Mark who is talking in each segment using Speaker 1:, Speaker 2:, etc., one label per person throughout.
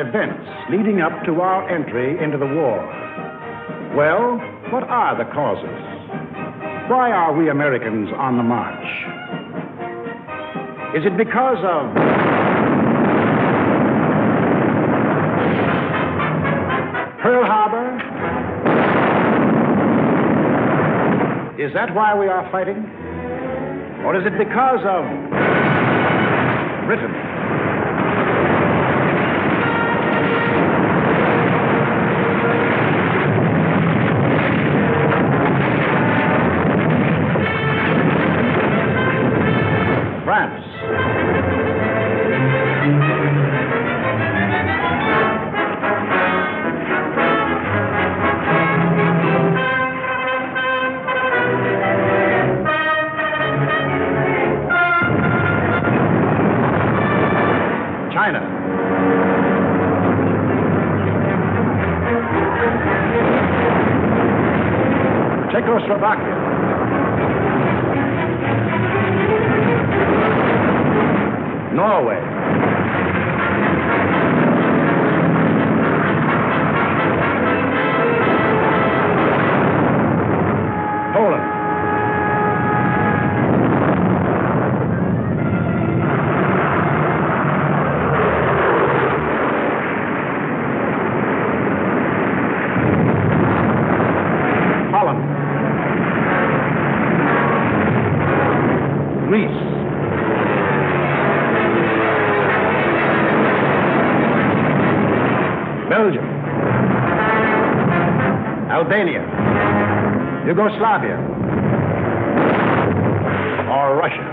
Speaker 1: events leading up to our entry into the war. Well, what are the causes? Why are we Americans on the march? Is it because of Pearl Harbor? Is that why we are fighting? Or is it because of Britain? France. China. Czechoslovakia. Norway. Poland. Holland. Greece. Belgium, Albania, Yugoslavia, or Russia.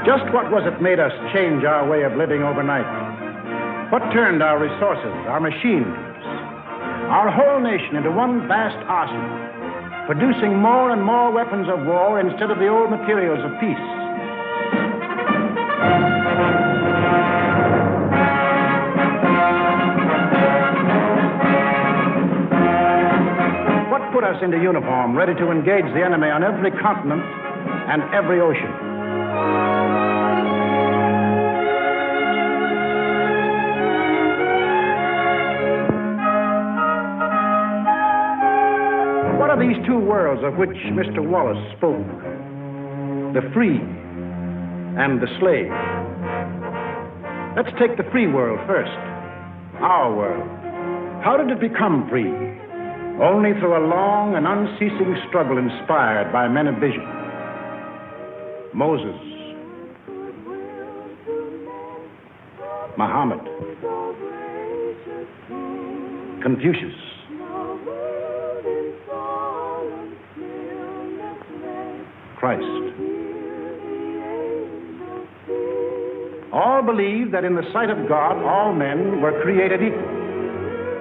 Speaker 1: Just what was it made us change our way of living overnight? What turned our resources, our machines, our whole nation into one vast arsenal, producing more and more weapons of war instead of the old materials of peace? What put us into uniform, ready to engage the enemy on every continent and every ocean? What are these two worlds of which Mr. Wallace spoke? The free and the slave. Let's take the free world first. Our world. How did it become free? Only through a long and unceasing struggle inspired by men of vision. Moses, Muhammad, Confucius, Christ. All believe that in the sight of God, all men were created equal.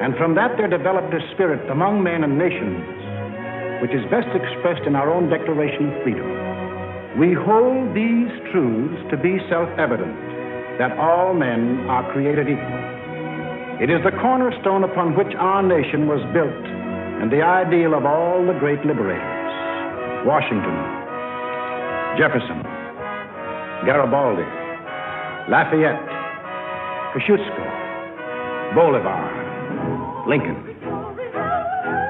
Speaker 1: And from that there developed a spirit among men and nations, which is best expressed in our own Declaration of Freedom. We hold these truths to be self-evident, that all men are created equal. It is the cornerstone upon which our nation was built, and the ideal of all the great liberators. Washington, Jefferson, Garibaldi, Lafayette, Kosciuszko, Bolivar, Lincoln.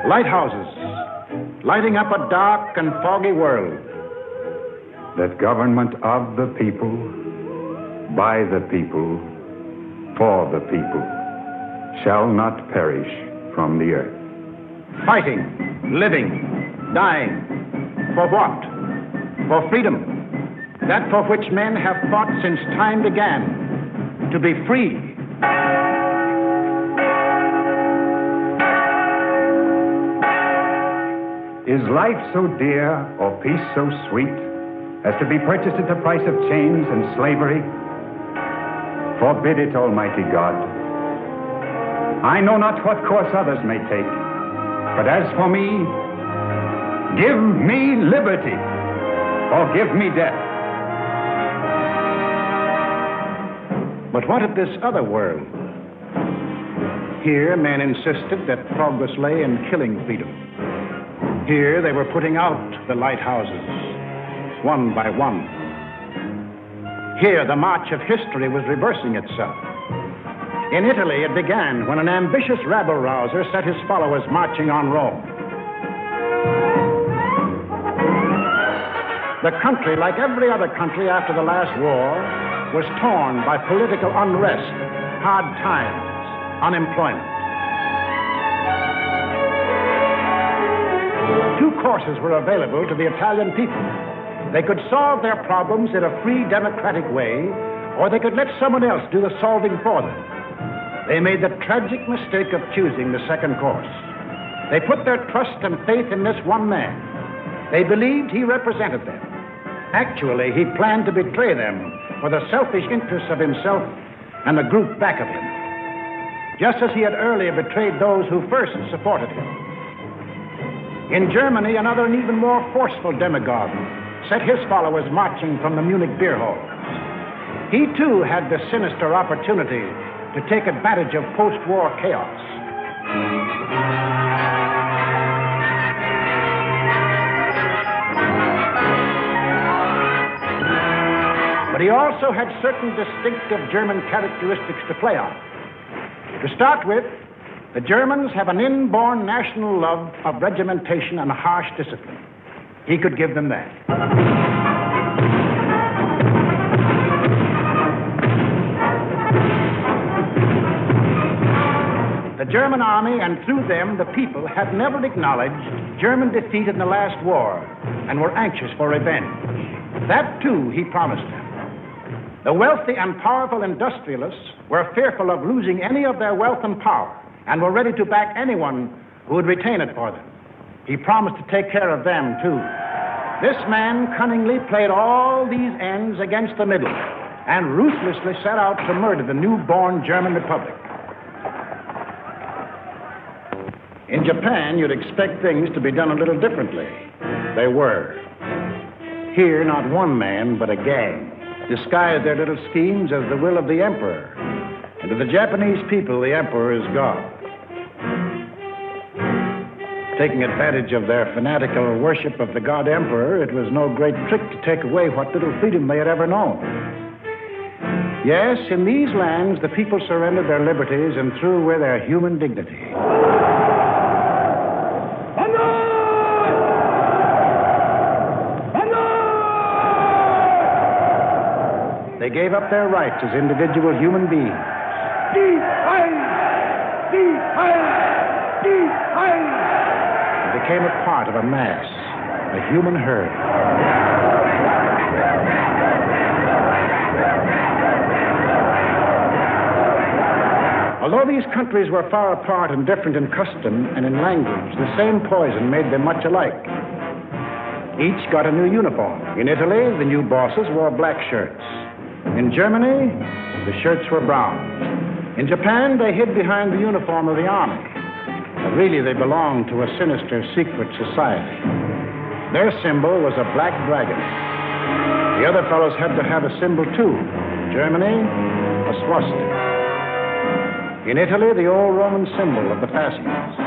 Speaker 1: Lighthouses, lighting up a dark and foggy world.
Speaker 2: That government of the people, by the people, for the people, shall not perish from the earth.
Speaker 1: Fighting, living, dying. For what? For freedom. That for which men have fought since time began. To be free.
Speaker 2: Is life so dear or peace so sweet as to be purchased at the price of chains and slavery? Forbid it, Almighty God. I know not what course others may take, but as for me, Give me liberty, or give me death.
Speaker 1: But what of this other world? Here, men insisted that progress lay in killing freedom. Here, they were putting out the lighthouses, one by one. Here, the march of history was reversing itself. In Italy, it began when an ambitious rabble-rouser set his followers marching on Rome. The country, like every other country after the last war, was torn by political unrest, hard times, unemployment. Two courses were available to the Italian people. They could solve their problems in a free, democratic way, or they could let someone else do the solving for them. They made the tragic mistake of choosing the second course. They put their trust and faith in this one man. They believed he represented them. Actually, he planned to betray them for the selfish interests of himself and the group back of him, just as he had earlier betrayed those who first supported him. In Germany, another and even more forceful demagogue set his followers marching from the Munich beer halls. He, too, had the sinister opportunity to take advantage of post-war chaos. But he also had certain distinctive German characteristics to play on. To start with, the Germans have an inborn national love of regimentation and harsh discipline. He could give them that. The German army, and through them the people, had never acknowledged German defeat in the last war and were anxious for revenge. That, too, he promised them. The wealthy and powerful industrialists were fearful of losing any of their wealth and power and were ready to back anyone who would retain it for them. He promised to take care of them, too. This man cunningly played all these ends against the middle and ruthlessly set out to murder the newborn German Republic. In Japan, you'd expect things to be done a little differently. They were. Here, not one man, but a gang disguised their little schemes as the will of the emperor. And to the Japanese people, the emperor is God. Taking advantage of their fanatical worship of the god emperor, it was no great trick to take away what little freedom they had ever known. Yes, in these lands, the people surrendered their liberties and threw away their human dignity. They gave up their rights as individual human beings. They became a part of a mass, a human herd. Although these countries were far apart and different in custom and in language, the same poison made them much alike. Each got a new uniform. In Italy, the new bosses wore black shirts. In Germany, the shirts were brown. In Japan, they hid behind the uniform of the army. But really, they belonged to a sinister secret society. Their symbol was a black dragon. The other fellows had to have a symbol, too. Germany, a swastika. In Italy, the old Roman symbol of the fascists.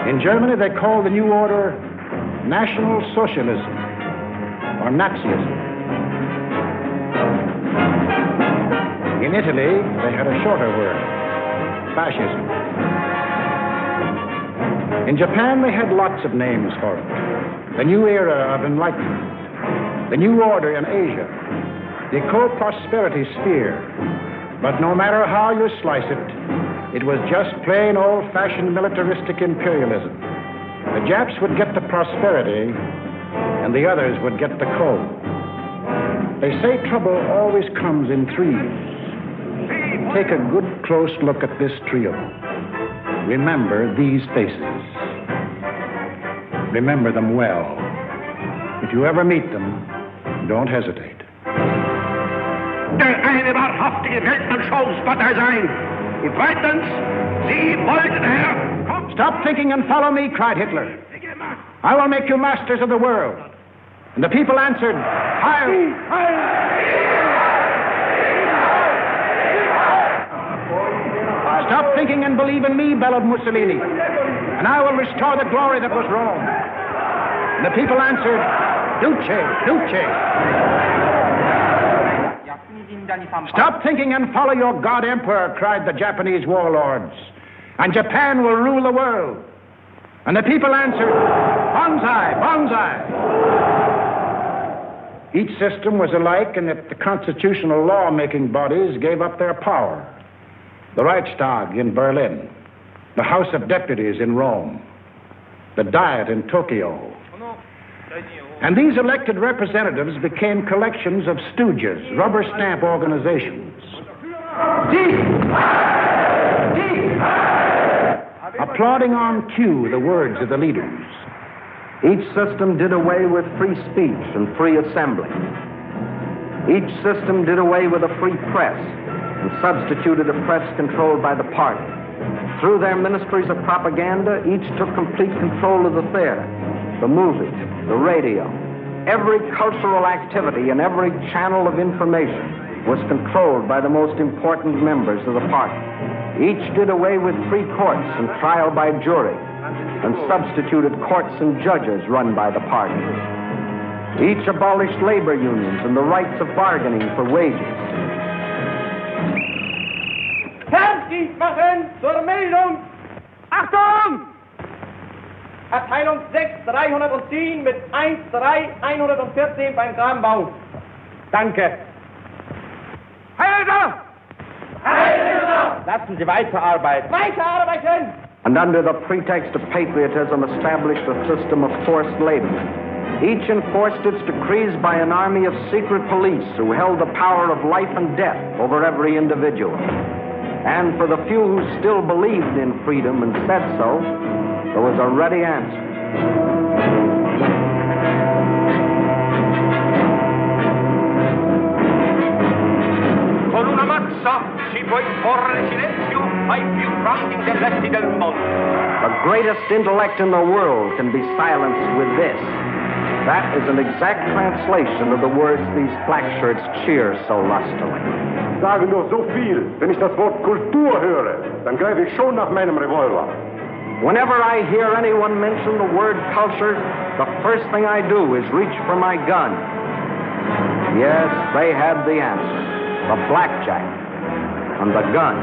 Speaker 1: In Germany, they called the new order National Socialism, or Nazism. In Italy, they had a shorter word, fascism. In Japan, they had lots of names for it. The new era of enlightenment, the new order in Asia, the co-prosperity sphere. But no matter how you slice it, it was just plain old-fashioned militaristic imperialism. The Japs would get the prosperity, and the others would get the coal. They say trouble always comes in threes. Take a good close look at this trio. Remember these faces. Remember them well. If you ever meet them, don't hesitate.
Speaker 3: Der eine wahrhaftige Weltanschauungspartei sein. Und zweitens, Sie wollten, Herr...
Speaker 1: Stop thinking and follow me, cried Hitler. I will make you masters of the world. And the people answered, Heil! Stop thinking and believe in me, bellowed Mussolini, and I will restore the glory that was Rome. And the people answered, Duce, Duce. Stop thinking and follow your God Emperor, cried the Japanese warlords, and Japan will rule the world. And the people answered, Banzai, Banzai. Each system was alike in that the constitutional law-making bodies gave up their power. The Reichstag in Berlin, the House of Deputies in Rome, the Diet in Tokyo. And these elected representatives became collections of stooges, rubber stamp organizations. Applauding on cue the words of the leaders. Each system did away with free speech and free assembly. Each system did away with a free press and substituted a press controlled by the party. Through their ministries of propaganda, each took complete control of the theater, the movies, the radio. Every cultural activity and every channel of information was controlled by the most important members of the party. Each did away with free courts and trial by jury, and substituted courts and judges run by the party. Each abolished labor unions and the rights of bargaining for wages.
Speaker 4: Fertig machen zur Meldung. Achtung! Abteilung 6, 310 mit 13114 beim Kranbau. Danke. Heilser! Heilser! Lassen Sie weiterarbeiten. Weiterarbeiten!
Speaker 1: And under the pretext of patriotism established a system of forced labor. Each enforced its decrees by an army of secret police who held the power of life and death over every individual. And for the few who still believed in freedom and said so, there was a ready answer.
Speaker 3: Con una mazza si può imporre silenzio ai più grandi intelletti del mondo.
Speaker 1: The greatest intellect in the world can be silenced with this. That is an exact translation of the words these black shirts cheer so lustily.
Speaker 5: Sage nur so viel. Wenn ich das Wort Kultur höre, dann greife ich schon nach meinem Revolver.
Speaker 1: Whenever I hear anyone mention the word culture, the first thing I do is reach for my gun. Yes, they had the answer. The blackjack and the gun.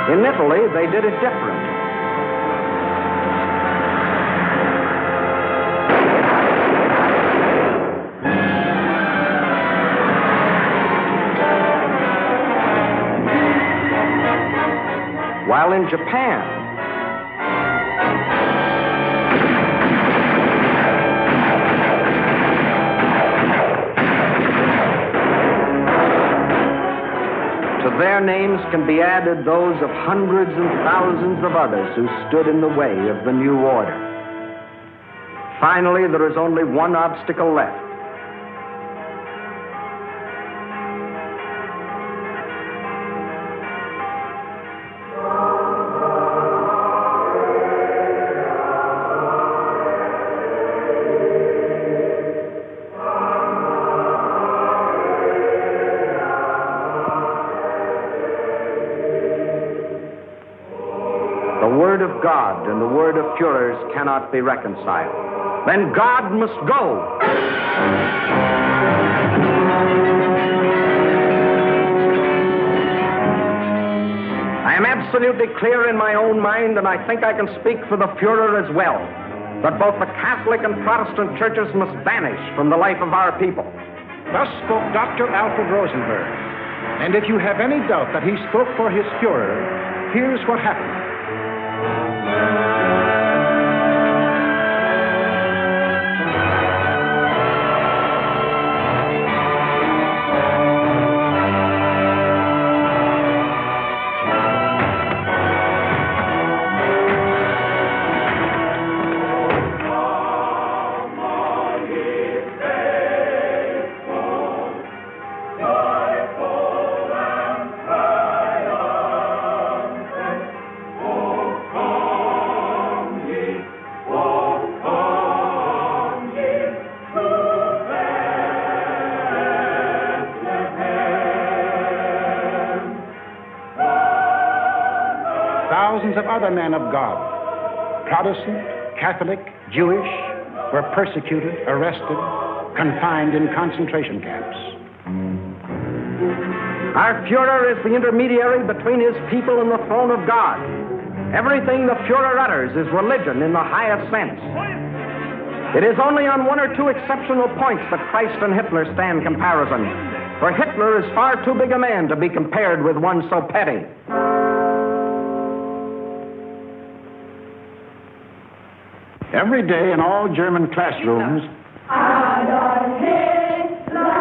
Speaker 1: In Italy, they did it different. While in Japan, to their names can be added those of hundreds and thousands of others who stood in the way of the new order. Finally, there is only one obstacle left. The word of God and the word of Führers cannot be reconciled. Then God must go. I am absolutely clear in my own mind, and I think I can speak for the Führer as well, that both the Catholic and Protestant churches must vanish from the life of our people.
Speaker 6: Thus spoke Dr. Alfred Rosenberg. And if you have any doubt that he spoke for his Führer, here's what happened.
Speaker 1: thousands of other men of God, Protestant, Catholic, Jewish, were persecuted, arrested, confined in concentration camps.
Speaker 6: Our Führer is the intermediary between his people and the throne of God. Everything the Führer utters is religion in the highest sense. It is only on one or two exceptional points that Christ and Hitler stand comparison, for Hitler is far too big a man to be compared with one so petty.
Speaker 1: Every day in all German classrooms,
Speaker 7: Adolf Hitler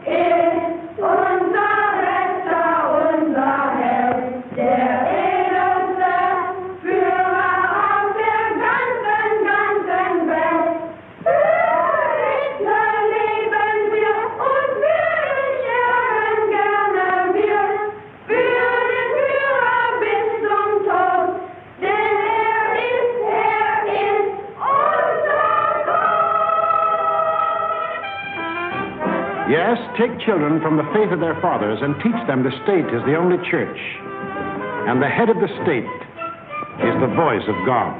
Speaker 7: ist unser Retter, unser Held, der edelste Führer auf der ganzen Welt. Für Hitler leben wir und wir sterben gerne wir. Für den Führer bis zum Tod, denn er ist unser Gott.
Speaker 1: yes, take children from the faith of their fathers and teach them the state is the only church, and the head of the state is the voice of God.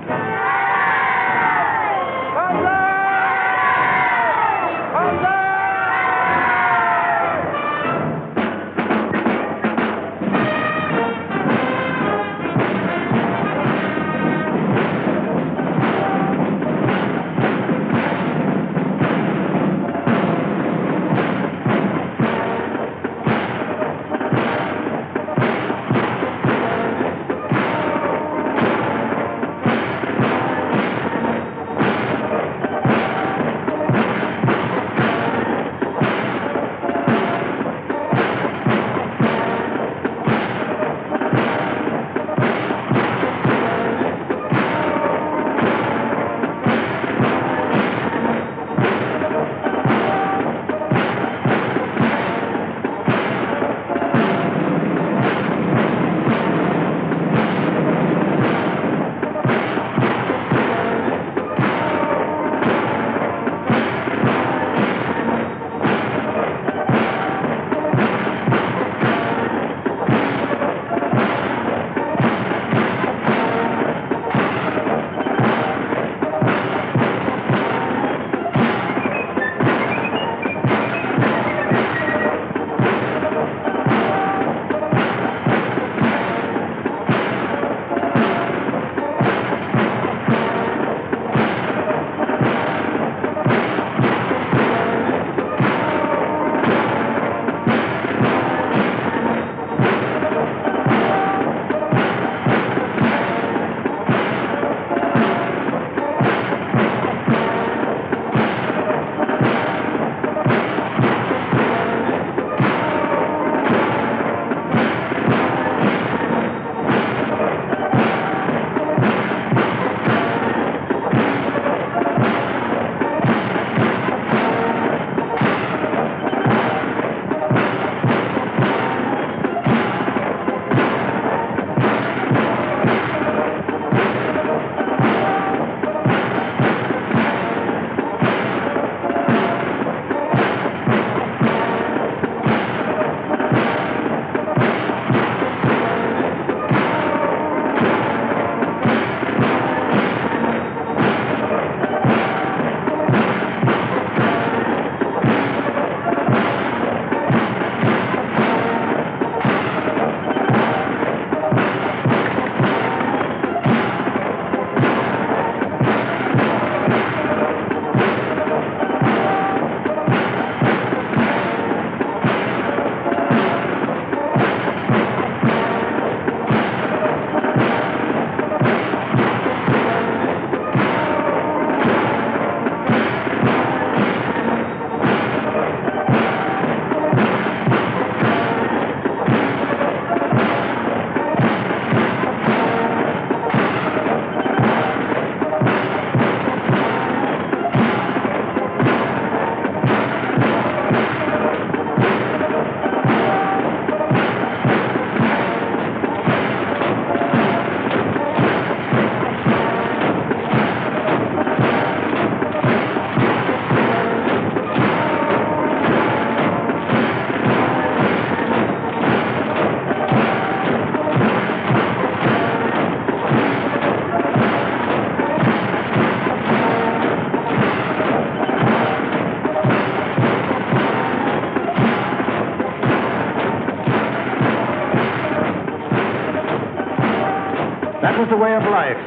Speaker 1: That was the way of life,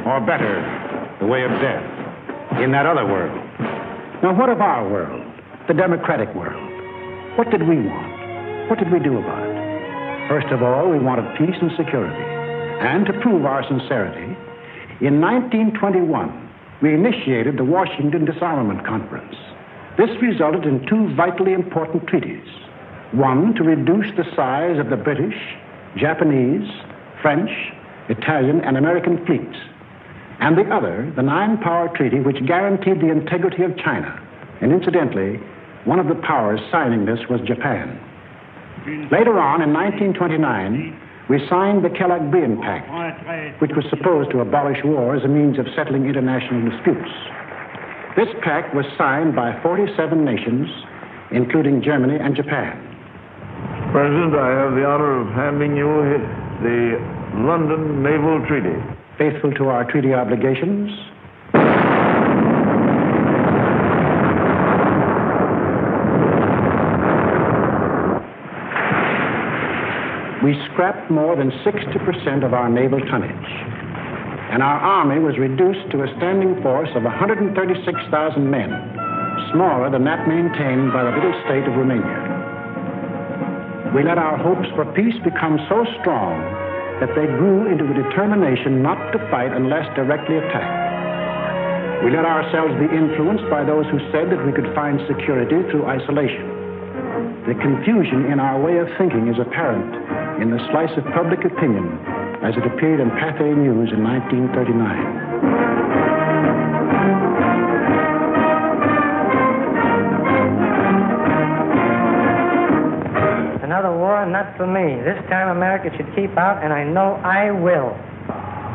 Speaker 1: or better, the way of death, in that other world. Now, what of our world, the democratic world? What did we want? What did we do about it? First of all, we wanted peace and security. And to prove our sincerity, in 1921, we initiated the Washington Disarmament Conference. This resulted in two vitally important treaties. One, to reduce the size of the British, Japanese, French, Italian, and American fleets. And the other, the Nine-Power Treaty, which guaranteed the integrity of China. And incidentally, one of the powers signing this was Japan. Later on, in 1929, we signed the Kellogg-Briand Pact, which was supposed to abolish war as a means of settling international disputes. This pact was signed by 47 nations, including Germany and Japan.
Speaker 8: President, I have the honor of handing you the London Naval Treaty.
Speaker 1: Faithful to our treaty obligations, we scrapped more than 60% of our naval tonnage, and our army was reduced to a standing force of 136,000 men, smaller than that maintained by the little state of Romania. We let our hopes for peace become so strong that they grew into a determination not to fight unless directly attacked. We let ourselves be influenced by those who said that we could find security through isolation. The confusion in our way of thinking is apparent in the slice of public opinion as it appeared in Pathé News in 1939.
Speaker 9: Another war, not for me. This time America should keep out, and I know I will.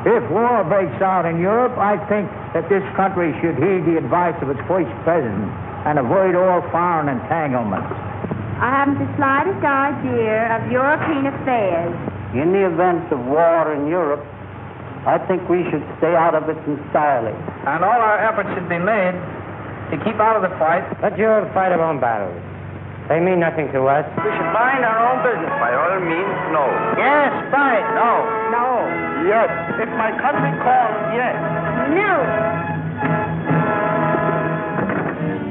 Speaker 10: If war breaks out in Europe, I think that this country should heed the advice of its first president and avoid all foreign entanglements.
Speaker 7: I haven't the slightest idea of European affairs.
Speaker 10: In the event of war in Europe, I think we should stay out of it entirely.
Speaker 9: And all our efforts should be made to keep out of the fight. Let Europe fight our own battles. They mean nothing to us.
Speaker 4: We should mind our own business.
Speaker 8: By all means, no.
Speaker 9: Yes, fight.
Speaker 4: No.
Speaker 9: No.
Speaker 8: Yes.
Speaker 4: If my country calls, yes.
Speaker 7: No.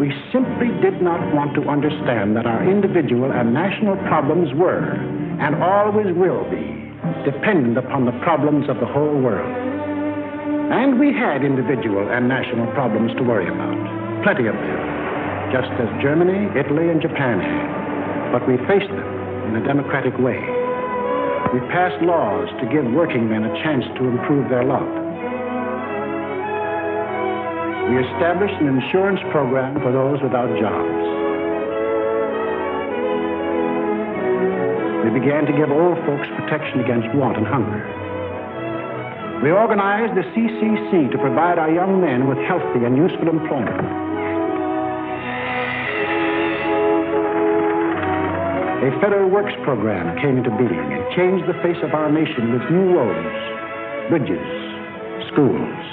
Speaker 1: We simply did not want to understand that our individual and national problems were, and always will be, dependent upon the problems of the whole world. And we had individual and national problems to worry about, plenty of them, just as Germany, Italy, and Japan had. But we faced them in a democratic way. We passed laws to give working men a chance to improve their lot. We established an insurance program for those without jobs. We began to give old folks protection against want and hunger. We organized the CCC to provide our young men with healthy and useful employment. A federal works program came into being and changed the face of our nation with new roads, bridges, schools.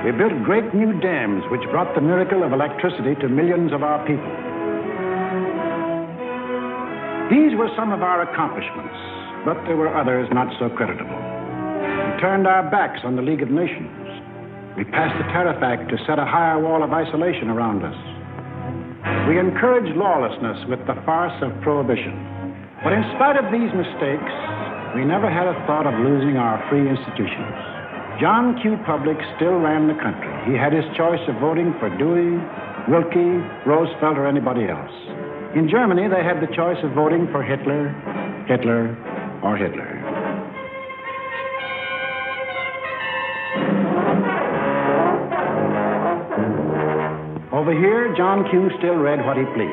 Speaker 1: We built great new dams which brought the miracle of electricity to millions of our people. These were some of our accomplishments, but there were others not so creditable. We turned our backs on the League of Nations. We passed the Tariff Act to set a higher wall of isolation around us. We encouraged lawlessness with the farce of prohibition. But in spite of these mistakes, we never had a thought of losing our free institutions. John Q. Public still ran the country. He had his choice of voting for Dewey, Wilkie, Roosevelt, or anybody else. In Germany, they had the choice of voting for Hitler, Hitler, or Hitler. Over here, John Q. still read what he pleased.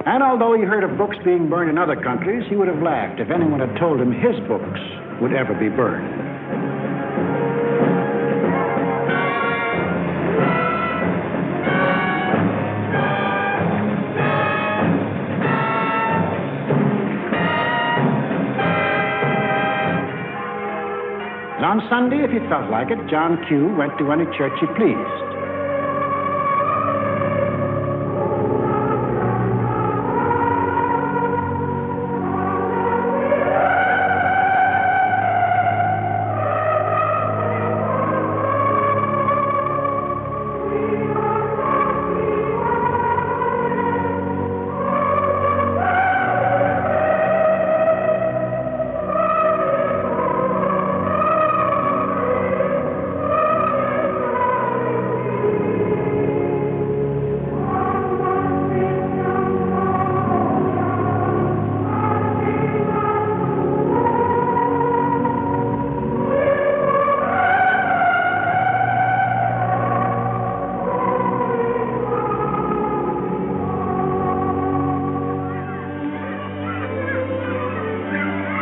Speaker 1: And although he heard of books being burned in other countries, he would have laughed if anyone had told him his books would ever be burned. And on Sunday, if he felt like it, John Q. went to any church he pleased.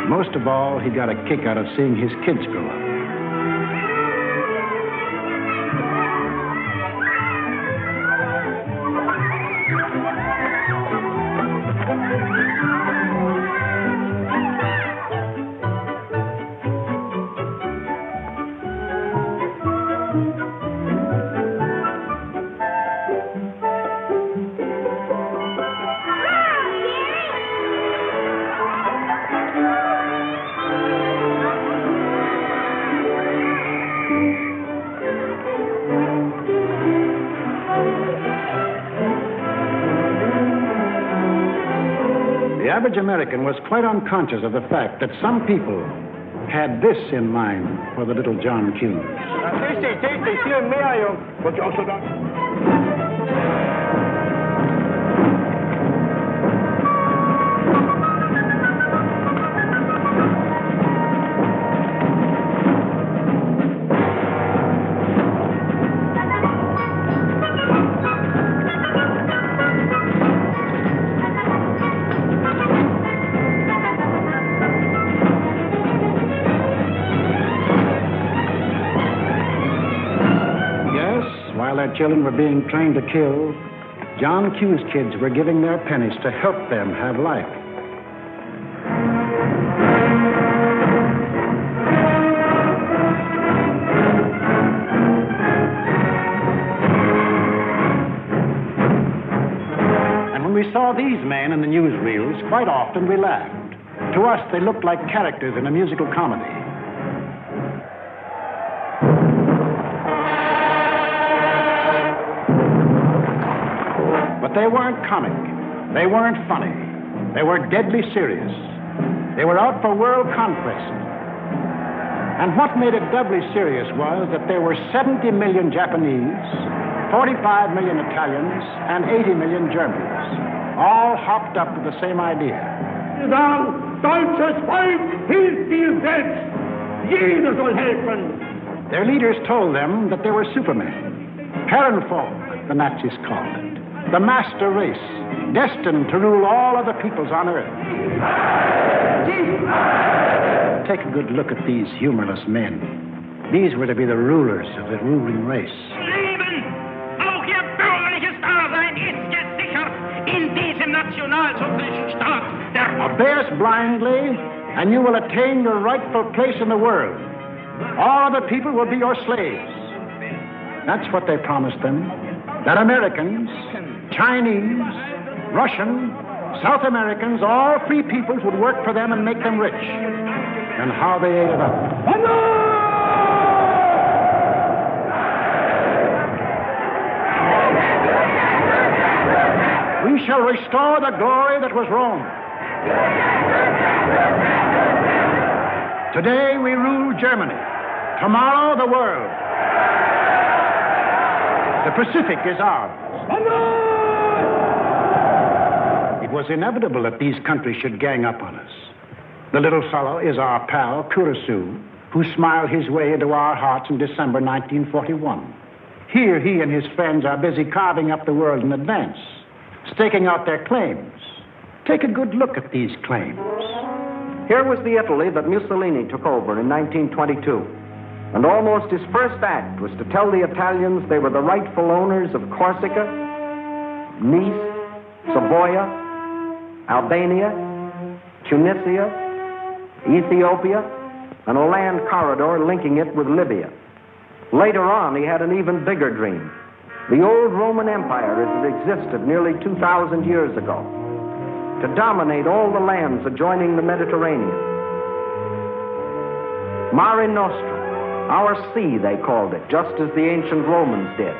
Speaker 1: Most of all, he got a kick out of seeing his kids grow up. The average American was quite unconscious of the fact that some people had this in mind for the little John Q. While their children were being trained to kill, John Q's kids were giving their pennies to help them have life. And when we saw these men in the newsreels, quite often we laughed. To us, they looked like characters in a musical comedy. But they weren't comic. They weren't funny. They were deadly serious. They were out for world conquest. And what made it doubly serious was that there were 70 million Japanese, 45 million Italians, and 80 million Germans, all hopped up with the same idea.
Speaker 11: Deutsches Volk hilft dir selbst. Jeder soll helfen.
Speaker 1: Their leaders told them that they were supermen, Herrenvolk, the Nazis called it. The master race, destined to rule all other peoples on earth. Take a good look at these humorless men. These were to be the rulers of the ruling race.
Speaker 11: Leben! Auch ihr bürgerliches Dasein ist gesichert in diesem nationalsozialistischen Staat.
Speaker 1: Obey us blindly, and you will attain your rightful place in the world. All other people will be your slaves. That's what they promised them. That Americans, Chinese, Russian, South Americans, all free peoples would work for them and make them rich. And how they ate it up. We shall restore the glory that was Rome. Today we rule Germany. Tomorrow the world. The Pacific is ours. It was inevitable that these countries should gang up on us. The little fellow is our pal, Kurosu, who smiled his way into our hearts in December 1941. Here he and his friends are busy carving up the world in advance, staking out their claims. Take a good look at these claims.
Speaker 6: Here was the Italy that Mussolini took over in 1922. And almost his first act was to tell the Italians they were the rightful owners of Corsica, Nice, Savoia, Albania, Tunisia, Ethiopia, and a land corridor linking it with Libya. Later on, he had an even bigger dream. The old Roman Empire as it existed nearly 2,000 years ago, to dominate all the lands adjoining the Mediterranean. Mare Nostrum. Our sea, they called it, just as the ancient Romans did.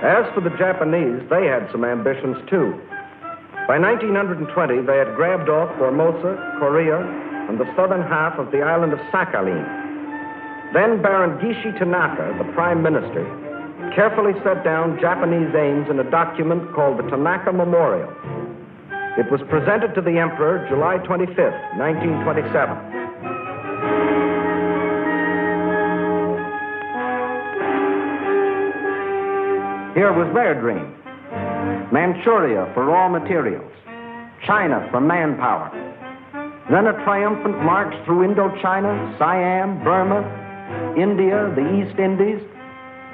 Speaker 12: As for the Japanese, they had some ambitions, too. By 1920, they had grabbed off Formosa, Korea, and the southern half of the island of Sakhalin. Then Baron Gishi Tanaka, the prime minister, carefully set down Japanese aims in a document called the Tanaka Memorial. It was presented to the emperor July 25th, 1927.
Speaker 6: Here was their dream. Manchuria for raw materials. China for manpower. Then a triumphant march through Indochina, Siam, Burma, India, the East Indies,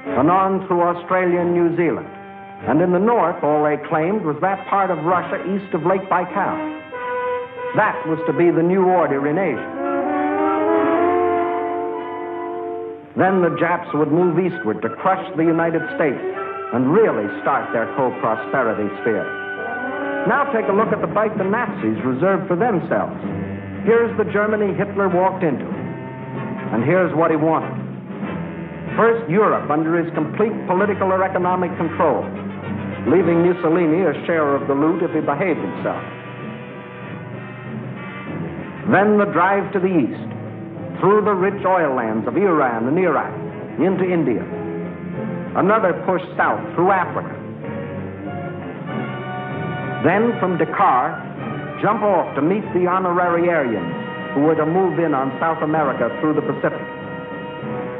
Speaker 6: and on through Australia and New Zealand. And in the north, all they claimed was that part of Russia east of Lake Baikal. That was to be the new order in Asia. Then the Japs would move eastward to crush the United States and really start their co-prosperity sphere. Now take a look at the fight the Nazis reserved for themselves. Here's the Germany Hitler walked into. And here's what he wanted. First, Europe under his complete political or economic control, leaving Mussolini a share of the loot if he behaved himself. Then the drive to the east, through the rich oil lands of Iran and Iraq, into India. Another push south through Africa. Then from Dakar, jump off to meet the honorary Aryans who were to move in on South America through the Pacific.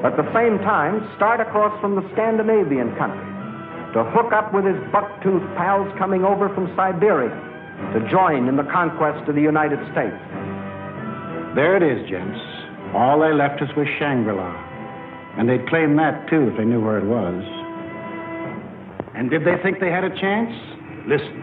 Speaker 6: At the same time, start across from the Scandinavian countries to hook up with his buck-toothed pals coming over from Siberia to join in the conquest of the United States.
Speaker 1: There it is, gents. All they left us was Shangri-La. And they'd claim that, too, if they knew where it was. And did they think they had a chance? Listen.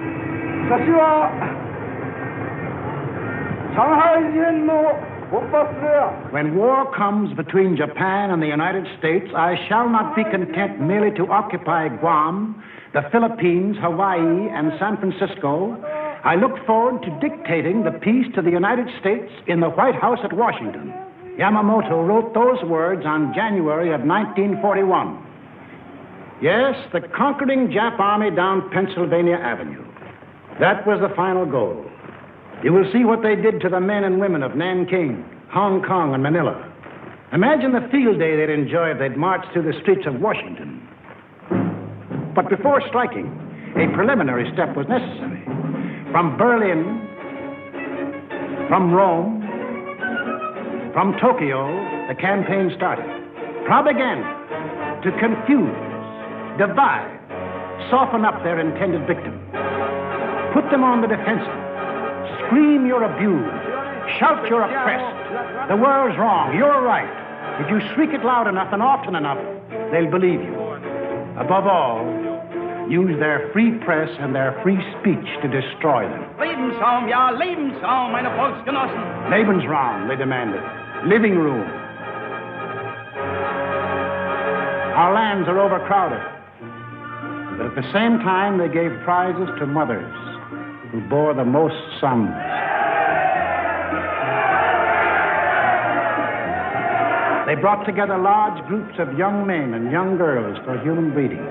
Speaker 1: When war comes between Japan and the United States, I shall not be content merely to occupy Guam, the Philippines, Hawaii, and San Francisco. I look forward to dictating the peace to the United States in the White House at Washington. Yamamoto wrote those words on January of 1941. Yes, the conquering Jap army down Pennsylvania Avenue. That was the final goal. You will see what they did to the men and women of Nanking, Hong Kong, and Manila. Imagine the field day they'd enjoy if they'd marched through the streets of Washington. But before striking, a preliminary step was necessary. From Berlin, from Rome, from Tokyo, the campaign started. Propaganda to confuse, divide, soften up their intended victim. Put them on the defensive. Scream you're abused. Shout you're oppressed. The world's wrong. You're right. If you shriek it loud enough and often enough, they'll believe you. Above all, use their free press and their free speech to destroy them.
Speaker 11: Lebensraum, ja, Lebensraum, meine Volksgenossen.
Speaker 1: Lebensraum, they demanded. Living room. Our lands are overcrowded. But at the same time, they gave prizes to mothers who bore the most sons. They brought together large groups of young men and young girls for human breeding.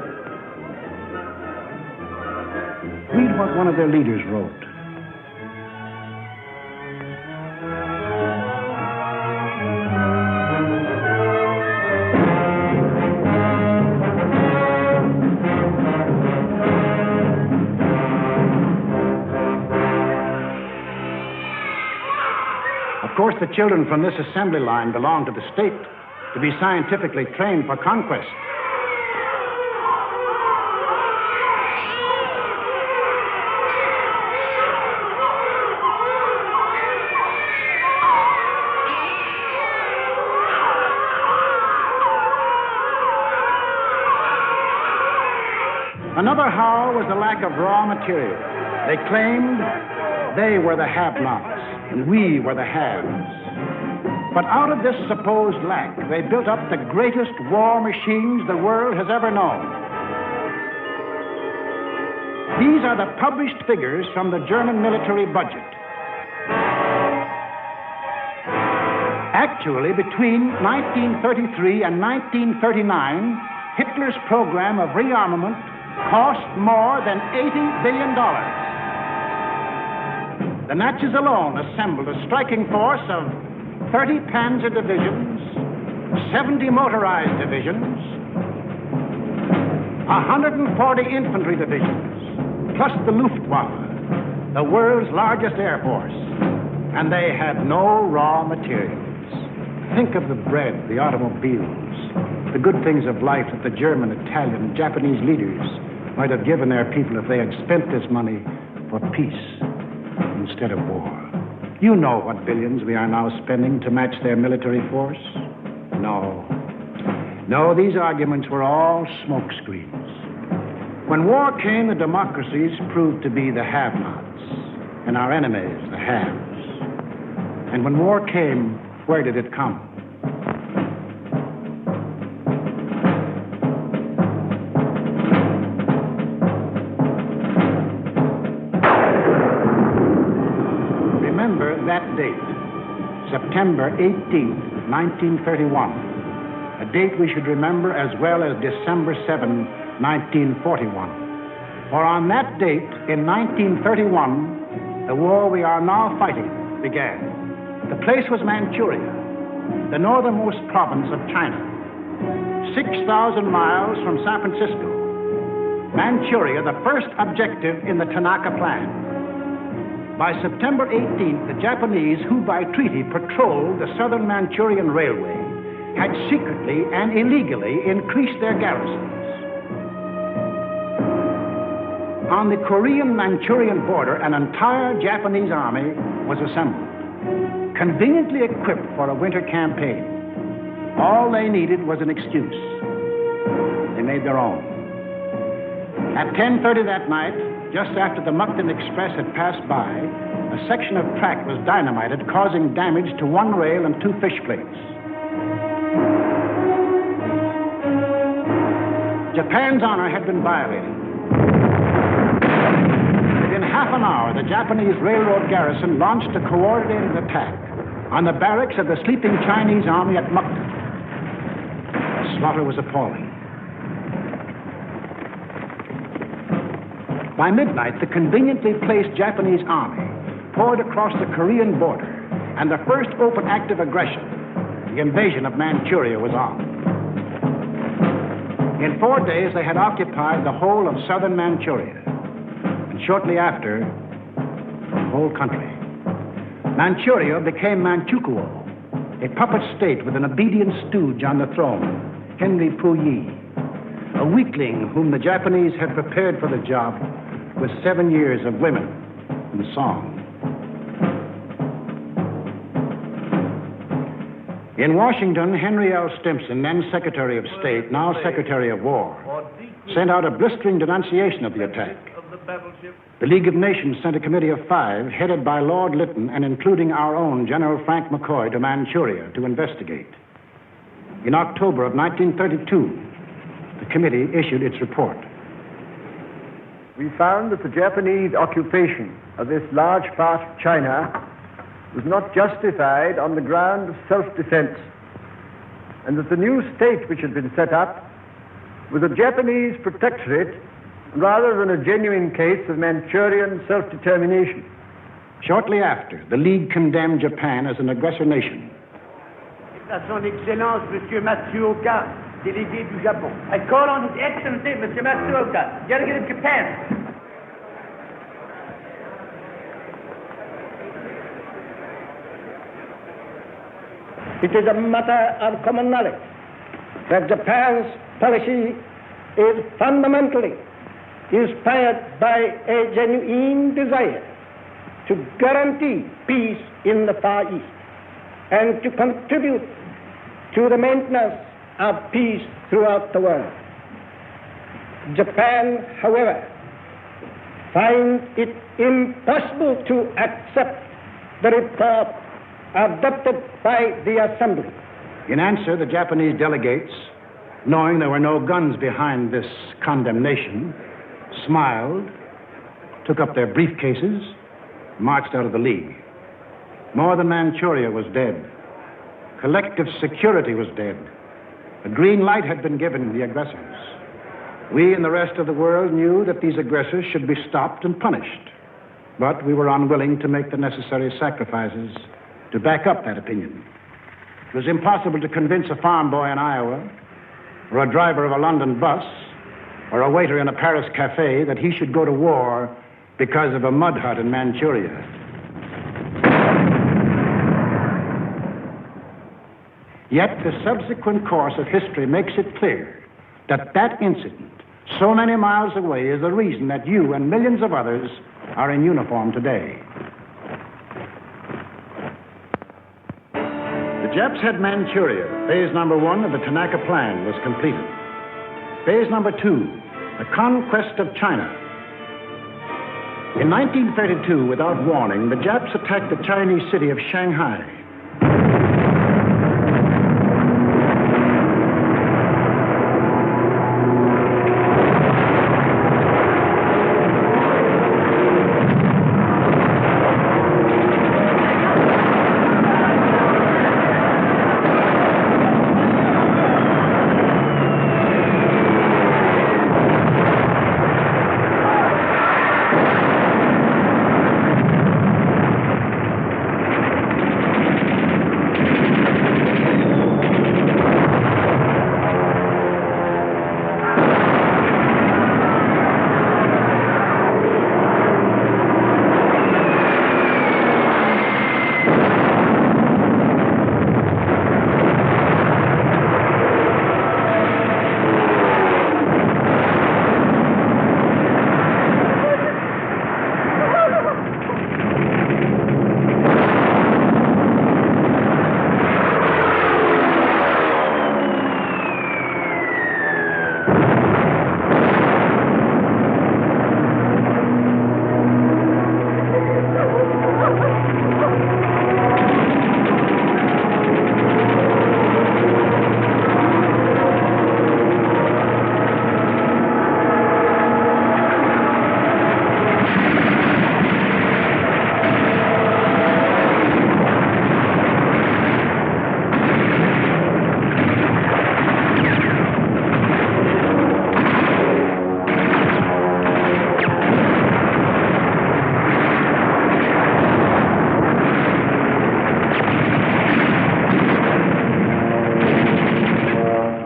Speaker 1: Read what one of their leaders wrote. Of course, the children from this assembly line belong to the state to be scientifically trained for conquest. Another howl was the lack of raw material. They claimed they were the have-nots and we were the haves. But out of this supposed lack, they built up the greatest war machines the world has ever known. These are the published figures from the German military budget. Actually, between 1933 and 1939, Hitler's program of rearmament cost more than $80 billion. The Nazis alone assembled a striking force of 30 panzer divisions, 70 motorized divisions, 140 infantry divisions, plus the Luftwaffe, the world's largest air force. And they had no raw materials. Think of the bread, the automobiles, the good things of life that the German, Italian, Japanese leaders might have given their people if they had spent this money for peace instead of war. You know what billions we are now spending to match their military force? No. No, these arguments were all smokescreens. When war came, the democracies proved to be the have-nots, and our enemies, the haves. And when war came, where did it come? Remember that date, September 18th, 1931. A date we should remember as well as December 7, 1941. For on that date, in 1931, the war we are now fighting began. The place was Manchuria, the northernmost province of China, 6,000 miles from San Francisco. Manchuria, the first objective in the Tanaka Plan. By September 18th, the Japanese, who by treaty patrolled the southern Manchurian Railway, had secretly and illegally increased their garrisons. On the Korean-Manchurian border, an entire Japanese army was assembled, conveniently equipped for a winter campaign. All they needed was an excuse. They made their own. At 10:30 that night, just after the Mukden Express had passed by, a section of track was dynamited, causing damage to one rail and 2 fish plates. Japan's honor had been violated. Within half an hour, the Japanese railroad garrison launched a coordinated attack on the barracks of the sleeping Chinese army at Mukden. The slaughter was appalling. By midnight, the conveniently placed Japanese army poured across the Korean border, and the first open act of aggression, the invasion of Manchuria, was on. In 4 days, they had occupied the whole of southern Manchuria, and shortly after, the whole country. Manchuria became Manchukuo, a puppet state with an obedient stooge on the throne, Henry Puyi, a weakling whom the Japanese had prepared for the job with 7 years of women and song. In Washington, Henry L. Stimson, then Secretary of State, now Secretary of War, sent out a blistering denunciation of the attack. The League of Nations sent a committee of 5, headed by Lord Lytton and including our own General Frank McCoy, to Manchuria to investigate. In October of 1932, the committee issued its report.
Speaker 13: We found that the Japanese occupation of this large part of China was not justified on the ground of self-defense, and that the new state which had been set up was a Japanese protectorate rather than a genuine case of Manchurian self-determination.
Speaker 1: Shortly after, the League condemned Japan as an aggressor nation.
Speaker 4: À son Excellence, Monsieur Matsuoka, délégué du Japon. I call on His Excellency, Monsieur Matsuoka, delegate of Japan.
Speaker 14: It is a matter of common knowledge that Japan's policy is fundamentally inspired by a genuine desire to guarantee peace in the Far East and to contribute to the maintenance of peace throughout the world. Japan, however, finds it impossible to accept the report adopted by the Assembly.
Speaker 1: In answer, the Japanese delegates, knowing there were no guns behind this condemnation, smiled, took up their briefcases, marched out of the League. More than Manchuria was dead. Collective security was dead. A green light had been given to the aggressors. We and the rest of the world knew that these aggressors should be stopped and punished, but we were unwilling to make the necessary sacrifices to back up that opinion. It was impossible to convince a farm boy in Iowa, or a driver of a London bus, or a waiter in a Paris cafe that he should go to war because of a mud hut in Manchuria. Yet the subsequent course of history makes it clear that that incident, so many miles away, is the reason that you and millions of others are in uniform today. Japs had Manchuria. Phase number 1 of the Tanaka Plan was completed. Phase number 2, the conquest of China. In 1932, without warning, the Japs attacked the Chinese city of Shanghai.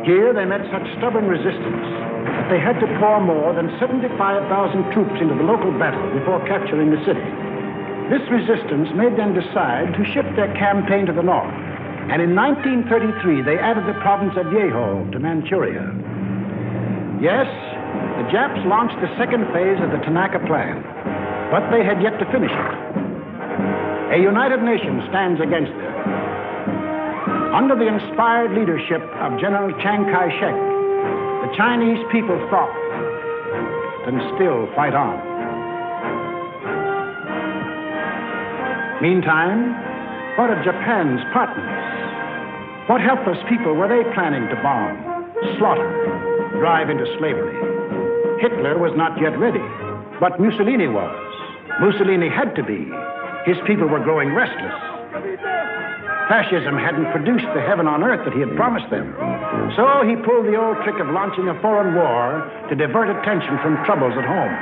Speaker 1: Here they met such stubborn resistance that they had to pour more than 75,000 troops into the local battle before capturing the city. This resistance made them decide to shift their campaign to the north, and in 1933 they added the province of Yehol to Manchuria. Yes, the Japs launched the second phase of the Tanaka Plan, but they had yet to finish it. A united nation stands against them. Under the inspired leadership of General Chiang Kai-shek, the Chinese people fought and still fight on. Meantime, what of Japan's partners? What helpless people were they planning to bomb, slaughter, drive into slavery? Hitler was not yet ready, but Mussolini was. Mussolini had to be. His people were growing restless. Fascism hadn't produced the heaven on earth that he had promised them. So he pulled the old trick of launching a foreign war to divert attention from troubles at home.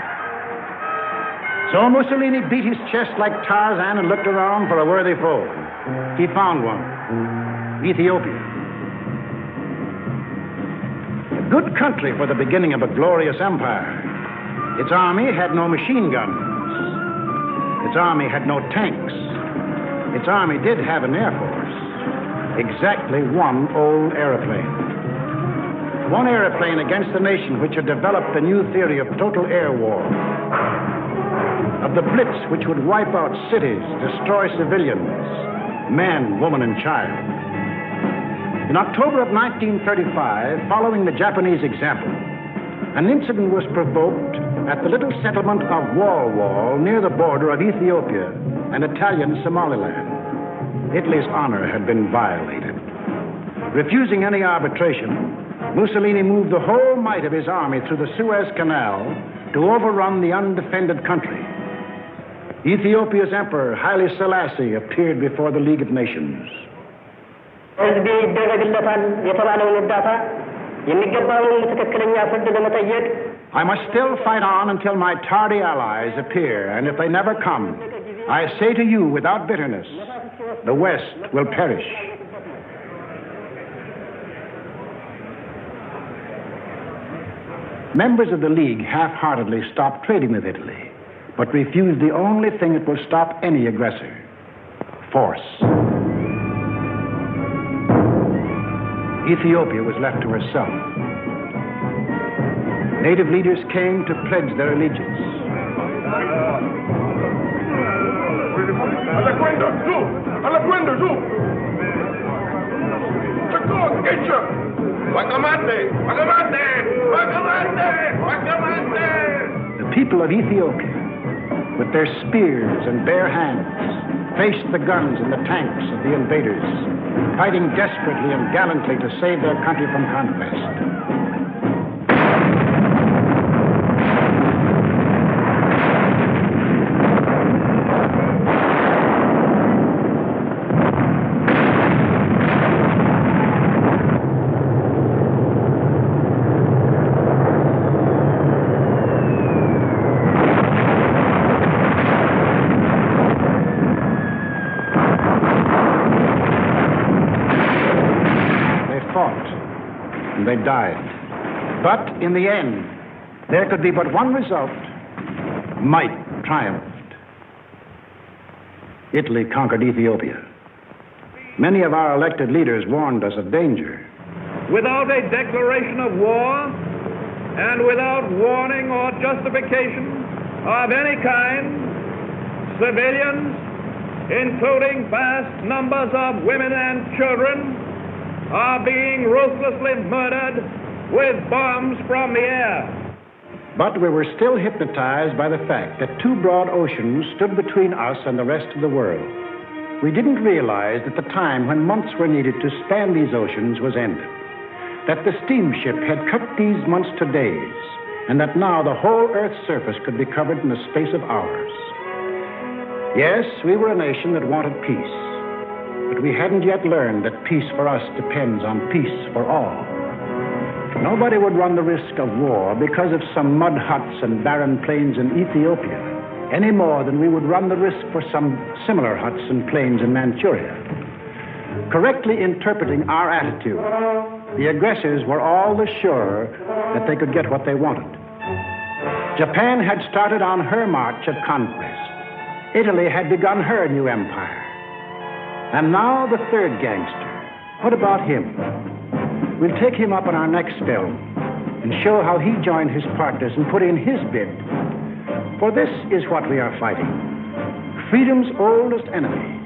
Speaker 1: So Mussolini beat his chest like Tarzan and looked around for a worthy foe. He found one, Ethiopia. A good country for the beginning of a glorious empire. Its army had no machine guns. Its army had no tanks. Its army did have an air force. Exactly one old airplane. One airplane against a nation which had developed a new theory of total air war. Of the blitz which would wipe out cities, destroy civilians, men, woman, and child. In October of 1935, following the Japanese example, an incident was provoked at the little settlement of Wal near the border of Ethiopia and Italian Somaliland. Italy's honor had been violated. Refusing any arbitration, Mussolini moved the whole might of his army through the Suez Canal to overrun the undefended country. Ethiopia's emperor, Haile Selassie, appeared before the League of Nations. I must still fight on until my tardy allies appear, and if they never come, I say to you without bitterness, the West will perish. Members of the League half-heartedly stopped trading with Italy, but refused the only thing that will stop any aggressor: force. Ethiopia was left to herself. Native leaders came to pledge their allegiance.
Speaker 3: Wakamate! Wakamate! Wakamate! Wakamate!
Speaker 1: The people of Ethiopia, with their spears and bare hands, faced the guns and the tanks of the invaders, fighting desperately and gallantly to save their country from conquest. They died. But in the end, there could be but one result. Might triumphed. Italy conquered Ethiopia. Many of our elected leaders warned us of danger.
Speaker 8: Without a declaration of war and without warning or justification of any kind, civilians, including vast numbers of women and children, are being ruthlessly murdered with bombs from the air.
Speaker 1: But we were still hypnotized by the fact that two broad oceans stood between us and the rest of the world. We didn't realize that the time when months were needed to span these oceans was ended, that the steamship had cut these months to days, and that now the whole Earth's surface could be covered in the space of hours. Yes, we were a nation that wanted peace. But we hadn't yet learned that peace for us depends on peace for all. Nobody would run the risk of war because of some mud huts and barren plains in Ethiopia, any more than we would run the risk for some similar huts and plains in Manchuria. Correctly interpreting our attitude, the aggressors were all the surer that they could get what they wanted. Japan had started on her march of conquest. Italy had begun her new empire. And now the third gangster. What about him? We'll take him up on our next film and show how he joined his partners and put in his bid. For this is what we are fighting. Freedom's oldest enemy.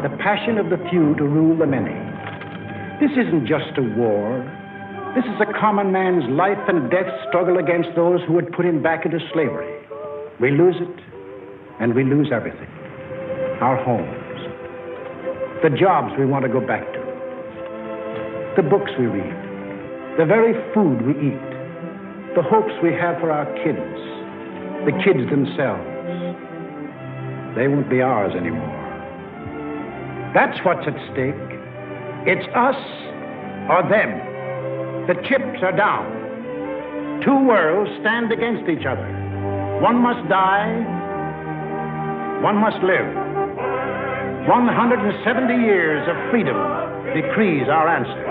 Speaker 1: The passion of the few to rule the many. This isn't just a war. This is a common man's life and death struggle against those who would put him back into slavery. We lose it, and we lose everything. Our homes. The jobs we want to go back to, the books we read, the very food we eat, the hopes we have for our kids, the kids themselves. They won't be ours anymore. That's what's at stake. It's us or them. The chips are down. Two worlds stand against each other. One must die, one must live. 170 years of freedom decrees our answer.